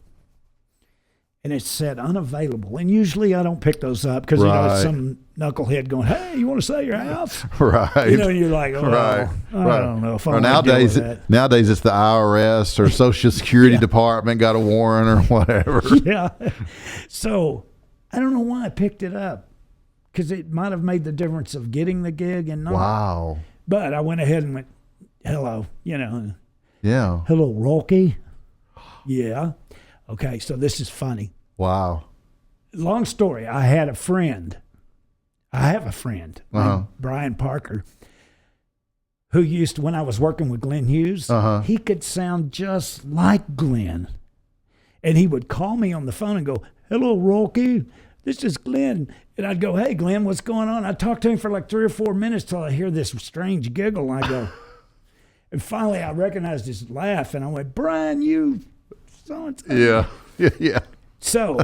Speaker 4: and it said unavailable. And usually I don't pick those up because,
Speaker 1: Right.
Speaker 4: it's some knucklehead going, hey, you want to sell your house?
Speaker 1: Right.
Speaker 4: And you're like, oh,
Speaker 1: Right.
Speaker 4: I don't know if I
Speaker 1: Or
Speaker 4: want to deal
Speaker 1: nowadays,
Speaker 4: with that.
Speaker 1: nowadays it's the IRS or Social Security Department got a warrant or whatever.
Speaker 4: Yeah. So I don't know why I picked it up, because it might have made the difference of getting the gig and not.
Speaker 1: Wow.
Speaker 4: But I went ahead and went, hello,
Speaker 1: Yeah.
Speaker 4: hello, Rocky. Yeah. Okay, so this is funny.
Speaker 1: Wow.
Speaker 4: Long story. I have a friend named Brian Parker, who used to, when I was working with Glenn Hughes, he could sound just like Glenn. And he would call me on the phone and go, hello, Rocky, this is Glenn. And I'd go, hey, Glenn, what's going on? I'd talk to him for like 3 or 4 minutes till I hear this strange giggle. And I go, and finally I recognized his laugh, and I went, Brian, you so-and-so.
Speaker 1: Yeah. Yeah.
Speaker 4: So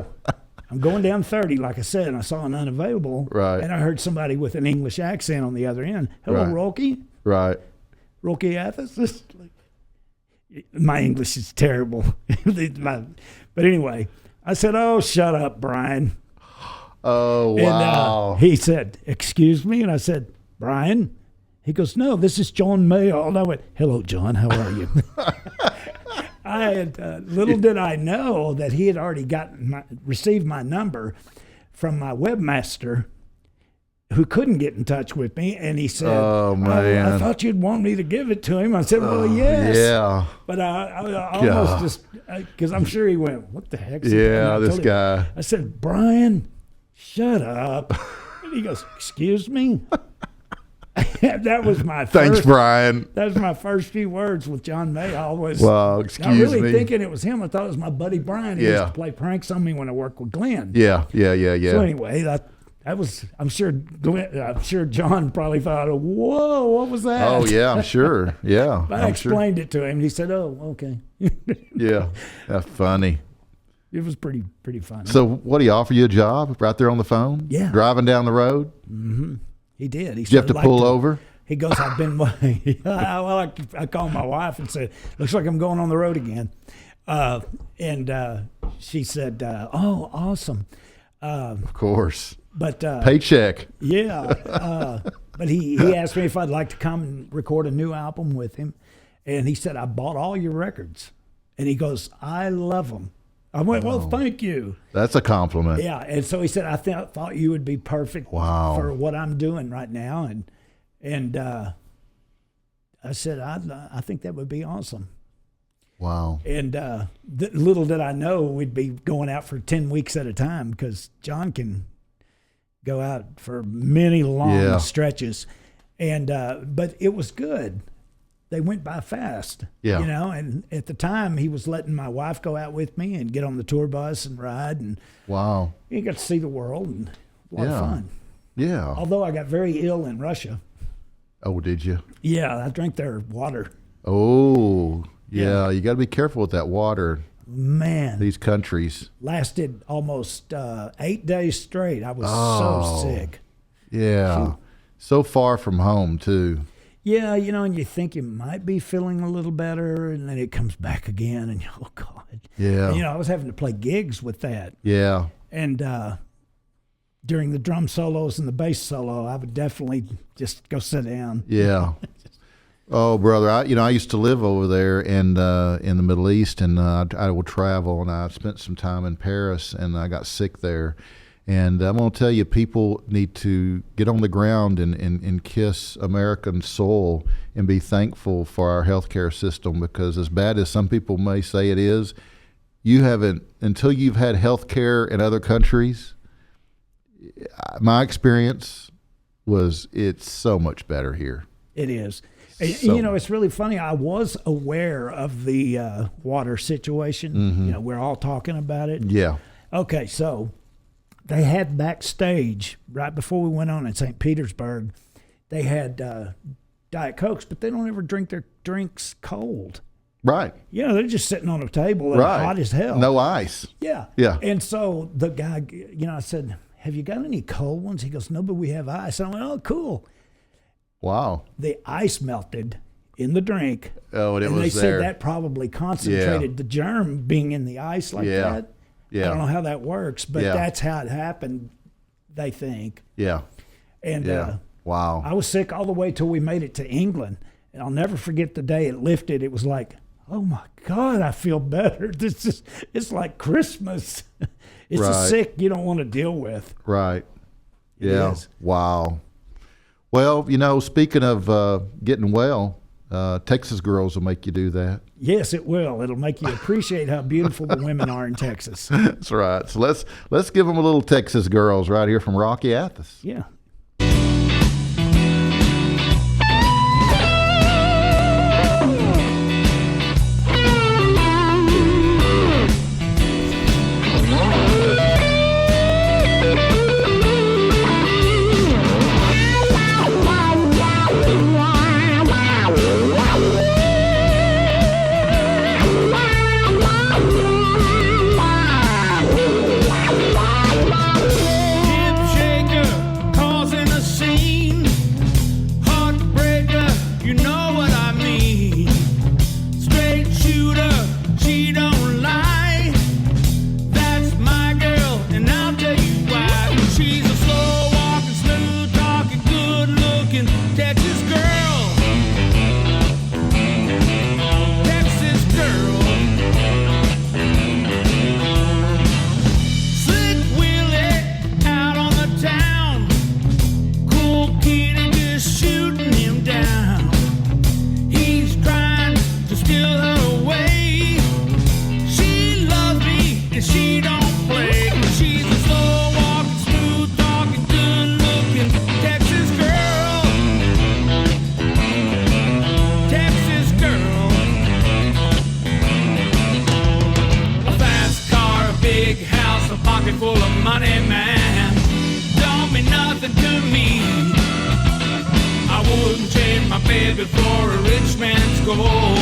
Speaker 4: I'm going down 30, like I said, and I saw an unavailable.
Speaker 1: Right.
Speaker 4: And I heard somebody with an English accent on the other end. Hello,
Speaker 1: Right.
Speaker 4: Rocky.
Speaker 1: Right.
Speaker 4: Rocky Athens. My English is terrible. But anyway, I said, oh, shut up, Brian.
Speaker 1: Oh, wow.
Speaker 4: And he said, excuse me? And I said, Brian? He goes, no, this is John Mayall. And I went, hello, John, how are you? I had, little did I know that he had already received my number from my webmaster, who couldn't get in touch with me. And he said,
Speaker 1: Oh, man.
Speaker 4: I thought you'd want me to give it to him. I said, well, yes.
Speaker 1: Yeah.
Speaker 4: But I almost just, because I'm sure he went, what the heck?
Speaker 1: Yeah, this guy.
Speaker 4: I said, Brian, shut up. And he goes, excuse me? that was my
Speaker 1: Thanks,
Speaker 4: first.
Speaker 1: Brian.
Speaker 4: That was my first few words with John May. I was
Speaker 1: Well,
Speaker 4: not
Speaker 1: excuse
Speaker 4: really
Speaker 1: me.
Speaker 4: thinking it was him. I thought it was my buddy Brian. He used
Speaker 1: Yeah.
Speaker 4: to play pranks on me when I worked with Glenn.
Speaker 1: Yeah.
Speaker 4: So anyway, that was. I'm sure John probably thought, "Whoa, what was that?"
Speaker 1: Oh yeah, I'm sure. Yeah,
Speaker 4: I
Speaker 1: I'm sure.
Speaker 4: explained it to him. And he said, "Oh, okay."
Speaker 1: Yeah, that's funny.
Speaker 4: It was pretty funny.
Speaker 1: So, what, he offer you a job right there on the phone?
Speaker 4: Yeah.
Speaker 1: Driving down the road?
Speaker 4: He did. He
Speaker 1: Did you have
Speaker 4: said,
Speaker 1: to
Speaker 4: "I'd
Speaker 1: pull
Speaker 4: like
Speaker 1: over?
Speaker 4: He goes, "I've been." Well, I called my wife and said, "Looks like I'm going on the road again," and she said, "Oh, awesome."
Speaker 1: Of course.
Speaker 4: But
Speaker 1: Paycheck.
Speaker 4: yeah, but he asked me if I'd like to come and record a new album with him, and he said, "I bought all your records," and he goes, "I love them." I went, "Well, thank you."
Speaker 1: That's a compliment.
Speaker 4: Yeah, and so he said, "I thought you would be perfect
Speaker 1: Wow.
Speaker 4: for what I'm doing right now," and I said, "I think that would be awesome."
Speaker 1: Wow.
Speaker 4: And little did I know we'd be going out for 10 weeks at a time, because John can go out for many long stretches. And but it was good. They went by fast.
Speaker 1: Yeah.
Speaker 4: You know, and at the time he was letting my wife go out with me and get on the tour bus and ride, and
Speaker 1: Wow.
Speaker 4: you got to see the world, and a lot of fun.
Speaker 1: Yeah.
Speaker 4: Although I got very ill in Russia.
Speaker 1: Oh, did you?
Speaker 4: Yeah, I drank their water.
Speaker 1: Oh, yeah. You got to be careful with that water.
Speaker 4: Man,
Speaker 1: These countries.
Speaker 4: lasted almost 8 days straight. I was
Speaker 1: Oh.
Speaker 4: so sick.
Speaker 1: Yeah. So far from home too.
Speaker 4: Yeah, you know, and you think you might be feeling a little better, and then it comes back again, and oh God.
Speaker 1: Yeah.
Speaker 4: And, you know, I was having to play gigs with that,
Speaker 1: Yeah.
Speaker 4: and during the drum solos and the bass solo, I would definitely just go sit down.
Speaker 1: Yeah. Oh, brother, I used to live over there and in the Middle East, and I would travel, and I spent some time in Paris, and I got sick there. And I'm going to tell you, people need to get on the ground and kiss American soil and be thankful for our healthcare system, because as bad as some people may say it is, you haven't, until you've had healthcare in other countries, my experience was it's so much better here.
Speaker 4: It is. And,
Speaker 1: So-
Speaker 4: you know, it's really funny. I was aware of the water situation. You know, we're all talking about it.
Speaker 1: Yeah.
Speaker 4: Okay, so they had backstage right before we went on in St. Petersburg. They had Diet Cokes, but they don't ever drink their drinks cold.
Speaker 1: Right.
Speaker 4: You know, they're just sitting on a table and
Speaker 1: Right.
Speaker 4: hot as hell.
Speaker 1: No ice.
Speaker 4: Yeah.
Speaker 1: Yeah.
Speaker 4: And so the guy, you know, I said, "Have you got any cold ones?" He goes, "No, but we have ice." And I went, "Oh, cool."
Speaker 1: Wow.
Speaker 4: The ice melted in the drink.
Speaker 1: Oh, and it
Speaker 4: And they
Speaker 1: was
Speaker 4: said
Speaker 1: there.
Speaker 4: that probably concentrated the germ being in the ice like
Speaker 1: Yeah.
Speaker 4: that.
Speaker 1: Yeah.
Speaker 4: I don't know how that works, but
Speaker 1: Yeah.
Speaker 4: that's how it happened, they think.
Speaker 1: Yeah.
Speaker 4: And
Speaker 1: Yeah. Wow.
Speaker 4: I was sick all the way till we made it to England. And I'll never forget the day it lifted. It was like, oh my God, I feel better. It's like Christmas. It's a
Speaker 1: Right.
Speaker 4: sick you don't want to deal with.
Speaker 1: Right.
Speaker 4: It
Speaker 1: Yeah.
Speaker 4: is.
Speaker 1: Wow. Well, you know, speaking of getting well, Texas girls will make you do that.
Speaker 4: Yes, it will. It'll make you appreciate how beautiful the women are in Texas.
Speaker 1: That's right. So let's give them a little Texas girls right here from Rocky Athens.
Speaker 4: Yeah.
Speaker 5: Hip shaker, nothing to me. I wouldn't trade my baby for a rich man's gold.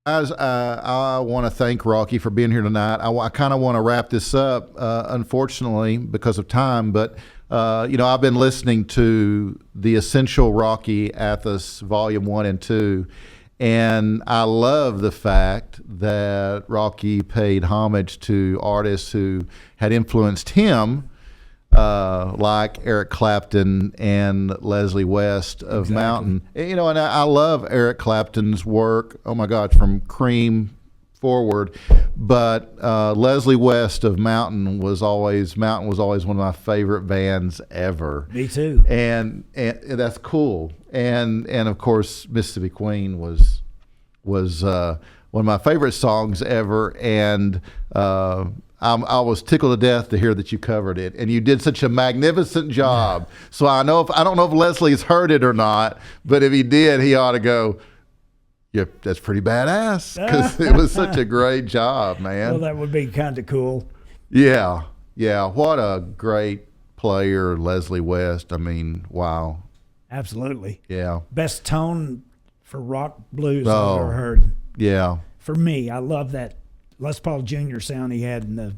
Speaker 1: Guys, I want to thank Rocky for being here tonight. I kind of want to wrap this up, unfortunately, because of time. But, I've been listening to The Essential Rocky Athos Volume 1 and 2, and I love the fact that Rocky paid homage to artists who had influenced him, like Eric Clapton and Leslie West of Mountain. And I love Eric Clapton's work. Oh my gosh, from Cream forward. But Leslie West of Mountain was always one of my favorite bands ever.
Speaker 4: Me too.
Speaker 1: And that's cool. And of course, Mississippi Queen was one of my favorite songs ever. And I was tickled to death to hear that you covered it, and you did such a magnificent job. So I don't know if Leslie's heard it or not, but if he did, he ought to go, "Yeah, that's pretty badass," because it was such a great job, man.
Speaker 4: Well, that would be kind of cool.
Speaker 1: Yeah. What a great player, Leslie West. I mean, wow.
Speaker 4: Absolutely.
Speaker 1: Yeah.
Speaker 4: Best tone for rock blues I've ever heard.
Speaker 1: Yeah.
Speaker 4: For me, I love that Les Paul Jr. sound he had in the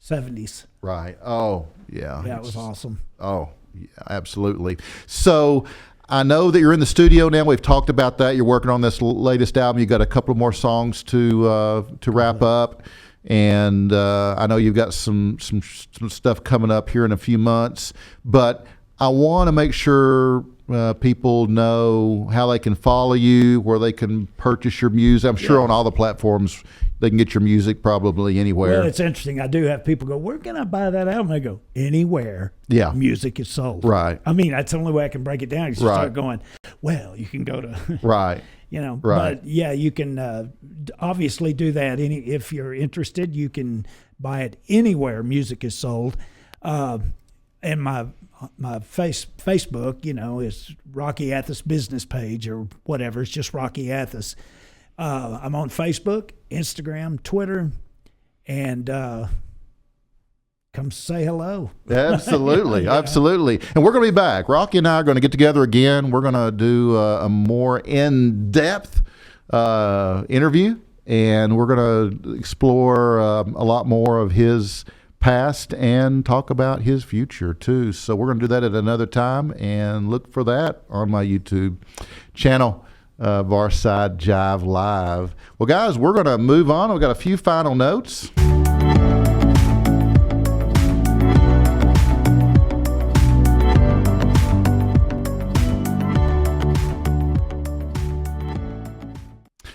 Speaker 4: 70s.
Speaker 1: Right. Oh, yeah.
Speaker 4: Yeah, it was awesome.
Speaker 1: Oh, yeah, absolutely. So I know that you're in the studio now. We've talked about that. You're working on this latest album. You got a couple more songs to wrap up, and I know you've got some stuff coming up here in a few months. But I want to make sure people know how they can follow you, where they can purchase your music. I'm sure on all the platforms they can get your music probably anywhere.
Speaker 4: Well, it's interesting. I do have people go, "Where can I buy that album?" I go, "Anywhere music is sold."
Speaker 1: Right.
Speaker 4: I mean, that's the only way I can break it down. You start going, well, you can go to,
Speaker 1: right.
Speaker 4: But yeah, you can obviously do that. If you're interested, you can buy it anywhere music is sold. And my Facebook, is Rocky Athos business page or whatever. It's just Rocky Athos. I'm on Facebook, Instagram, Twitter, and come say hello.
Speaker 1: Absolutely, absolutely. And we're going to be back. Rocky and I are going to get together again. We're going to do a more in-depth interview, and we're going to explore a lot more of his past and talk about his future too. So we're going to do that at another time, and look for that on my YouTube channel. Barside Jive Live. Well, guys, we're going to move on. We've got a few final notes.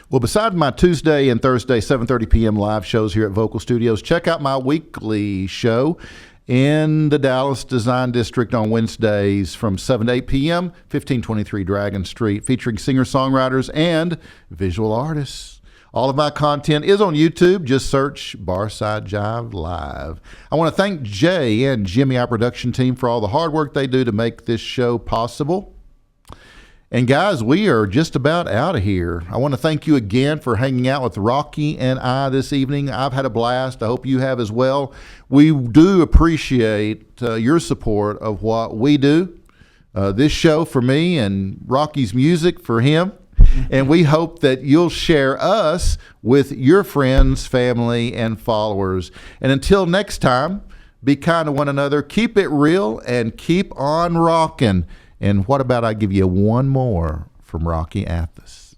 Speaker 1: Well, beside my Tuesday and Thursday 7:30 p.m. live shows here at Vocal Studios, check out my weekly show in the Dallas Design District on Wednesdays from 7 to 8 p.m., 1523 Dragon Street, featuring singer-songwriters and visual artists. All of my content is on YouTube. Just search Barside Jive Live. I want to thank Jay and Jimmy, our production team, for all the hard work they do to make this show possible. And guys, we are just about out of here. I want to thank you again for hanging out with Rocky and I this evening. I've had a blast. I hope you have as well. We do appreciate your support of what we do. This show for me and Rocky's music for him. And we hope that you'll share us with your friends, family, and followers. And until next time, be kind to one another, keep it real, and keep on rocking. And what about I give you one more from Rocky Athos?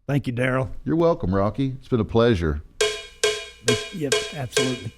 Speaker 4: Thank you, Daryl.
Speaker 1: You're welcome, Rocky. It's been a pleasure.
Speaker 4: Yep, absolutely.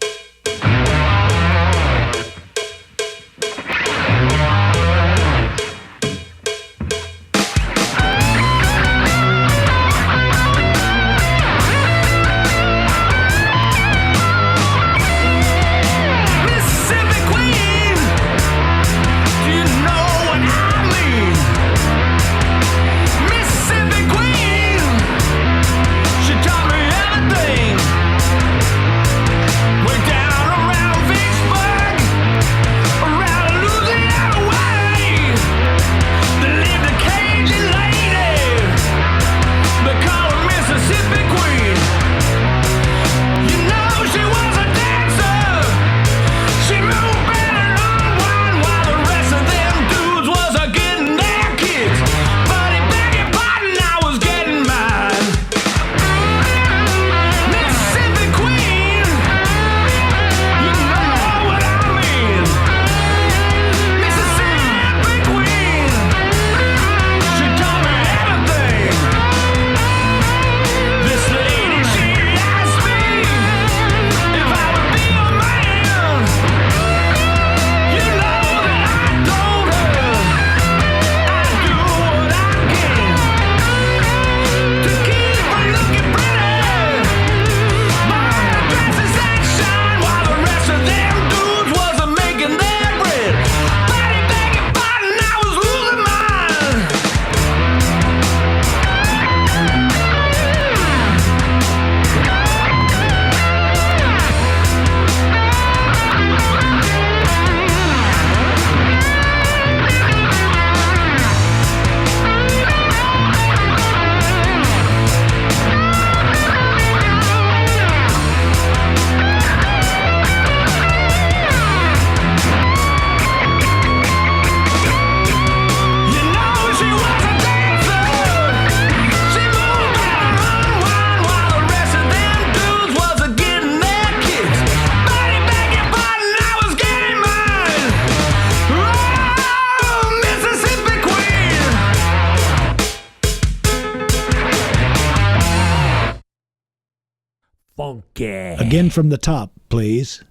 Speaker 4: Again from the top, please.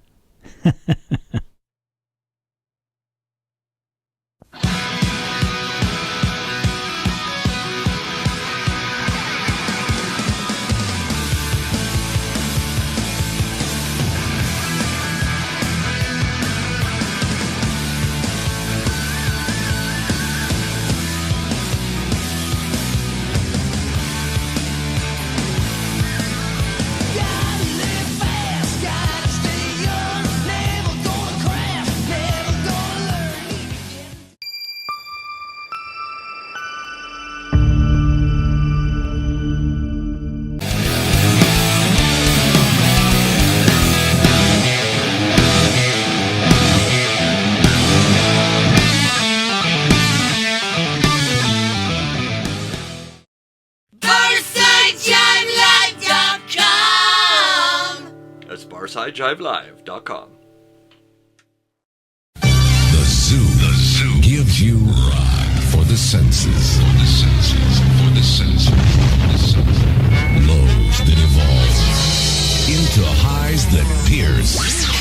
Speaker 6: BarsideJiveLive.com.
Speaker 7: The zoo gives you rock for the senses. For the senses. For the senses.
Speaker 6: listens. Lows that evolve into highs that pierce.